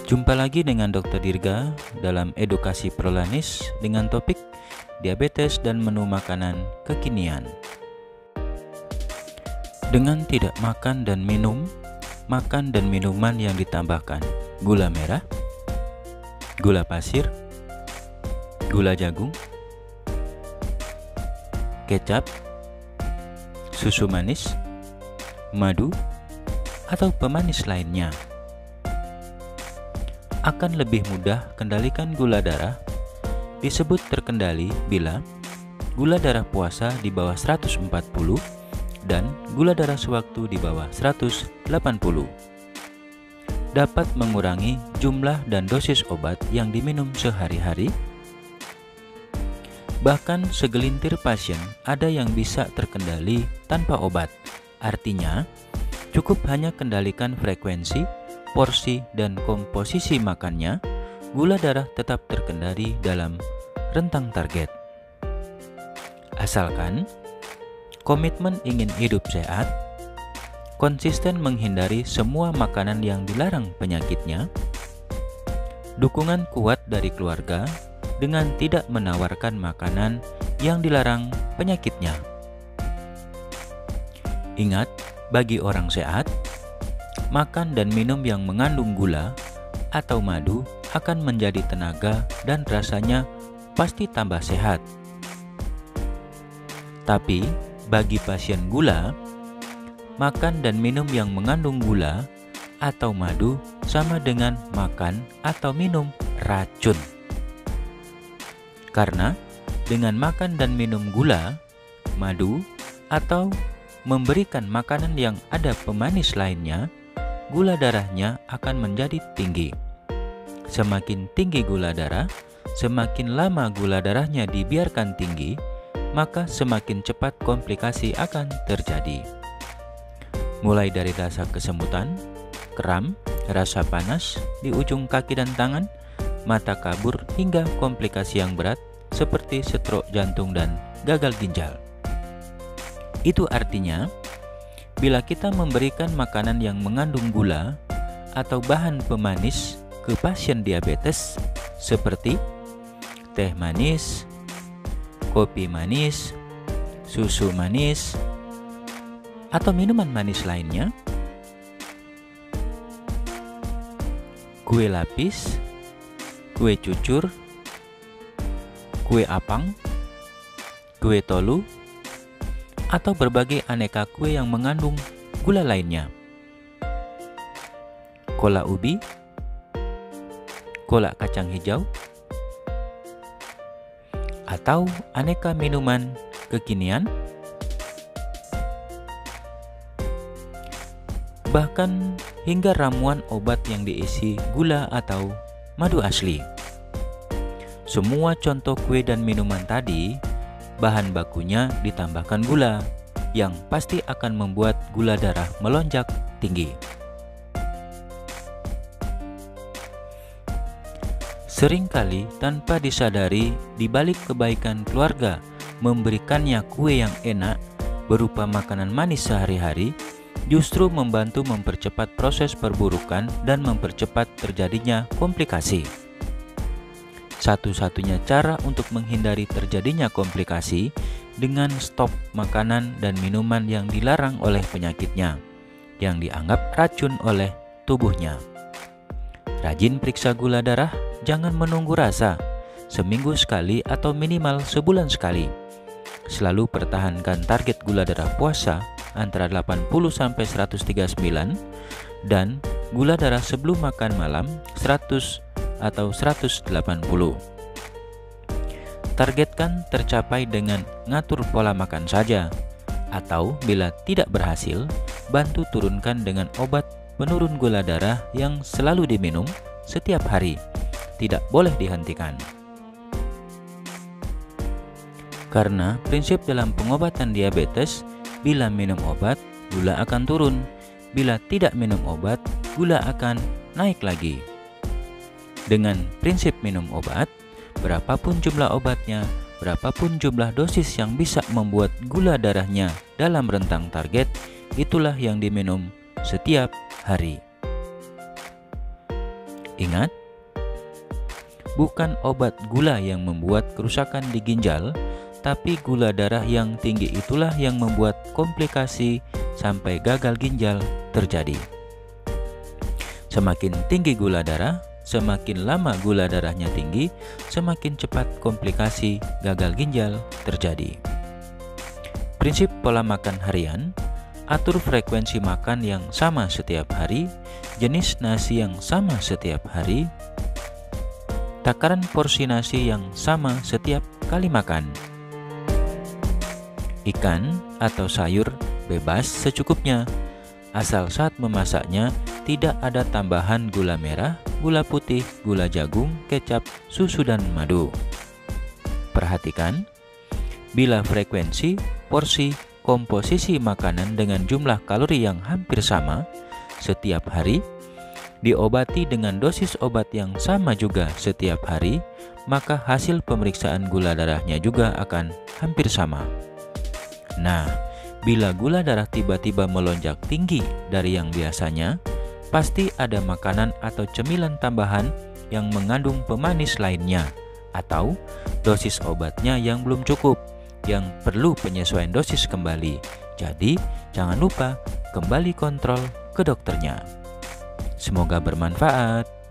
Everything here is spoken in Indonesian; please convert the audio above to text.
Jumpa lagi dengan Dr. Dirga dalam edukasi Prolanis dengan topik diabetes dan menu makanan kekinian. Dengan tidak makan dan minuman yang ditambahkan gula merah, gula pasir, gula jagung, kecap, susu manis, madu, atau pemanis lainnya, akan lebih mudah kendalikan gula darah. Disebut terkendali bila gula darah puasa di bawah 140 dan gula darah sewaktu di bawah 180. Dapat mengurangi jumlah dan dosis obat yang diminum sehari-hari. Bahkan segelintir pasien ada yang bisa terkendali tanpa obat. Artinya, cukup hanya kendalikan frekuensi, porsi, dan komposisi makannya, gula darah tetap terkendali dalam rentang target. Asalkan komitmen ingin hidup sehat, konsisten menghindari semua makanan yang dilarang penyakitnya, dukungan kuat dari keluarga dengan tidak menawarkan makanan yang dilarang penyakitnya. Ingat, bagi orang sehat, makan dan minum yang mengandung gula atau madu akan menjadi tenaga dan rasanya pasti tambah sehat. Tapi bagi pasien gula, makan dan minum yang mengandung gula atau madu sama dengan makan atau minum racun. Karena dengan makan dan minum gula, madu, atau memberikan makanan yang ada pemanis lainnya, gula darahnya akan menjadi tinggi. Semakin tinggi gula darah, semakin lama gula darahnya dibiarkan tinggi, maka semakin cepat komplikasi akan terjadi. Mulai dari rasa kesemutan, kram, rasa panas di ujung kaki dan tangan, mata kabur, hingga komplikasi yang berat seperti stroke jantung dan gagal ginjal. Itu artinya, bila kita memberikan makanan yang mengandung gula atau bahan pemanis ke pasien diabetes seperti teh manis, kopi manis, susu manis, atau minuman manis lainnya, kue lapis, kue cucur, kue apang, kue tolu, atau berbagai aneka kue yang mengandung gula lainnya, kola ubi, kola kacang hijau, atau aneka minuman kekinian, bahkan hingga ramuan obat yang diisi gula atau madu asli. Semua contoh kue dan minuman tadi, bahan bakunya ditambahkan gula, yang pasti akan membuat gula darah melonjak tinggi. Seringkali tanpa disadari, di balik kebaikan keluarga memberikannya kue yang enak berupa makanan manis sehari-hari, justru membantu mempercepat proses perburukan dan mempercepat terjadinya komplikasi. Satu-satunya cara untuk menghindari terjadinya komplikasi dengan stop makanan dan minuman yang dilarang oleh penyakitnya, yang dianggap racun oleh tubuhnya. Rajin periksa gula darah, jangan menunggu rasa, seminggu sekali atau minimal sebulan sekali. Selalu pertahankan target gula darah puasa antara 80-139 dan gula darah sebelum makan malam 100 atau 180. Targetkan tercapai dengan ngatur pola makan saja, atau bila tidak berhasil, bantu turunkan dengan obat penurun gula darah yang selalu diminum setiap hari, tidak boleh dihentikan. Karena prinsip dalam pengobatan diabetes, bila minum obat, gula akan turun. Bila tidak minum obat, gula akan naik lagi. Dengan prinsip minum obat, berapapun jumlah obatnya, berapapun jumlah dosis yang bisa membuat gula darahnya dalam rentang target, itulah yang diminum setiap hari. Ingat, bukan obat gula yang membuat kerusakan di ginjal, tapi gula darah yang tinggi itulah yang membuat komplikasi sampai gagal ginjal terjadi. Semakin tinggi gula darah, semakin lama gula darahnya tinggi, semakin cepat komplikasi gagal ginjal terjadi. Prinsip pola makan harian: atur frekuensi makan yang sama setiap hari, jenis nasi yang sama setiap hari, takaran porsi nasi yang sama setiap kali makan. Ikan atau sayur bebas secukupnya, asal saat memasaknya tidak ada tambahan gula merah, gula putih, gula jagung, kecap, susu, dan madu. Perhatikan, bila frekuensi, porsi, komposisi makanan dengan jumlah kalori yang hampir sama setiap hari, diobati dengan dosis obat yang sama juga setiap hari, maka hasil pemeriksaan gula darahnya juga akan hampir sama. Nah, bila gula darah tiba-tiba melonjak tinggi dari yang biasanya, pasti ada makanan atau cemilan tambahan yang mengandung pemanis lainnya, atau dosis obatnya yang belum cukup, yang perlu penyesuaian dosis kembali. Jadi, jangan lupa kembali kontrol ke dokternya. Semoga bermanfaat.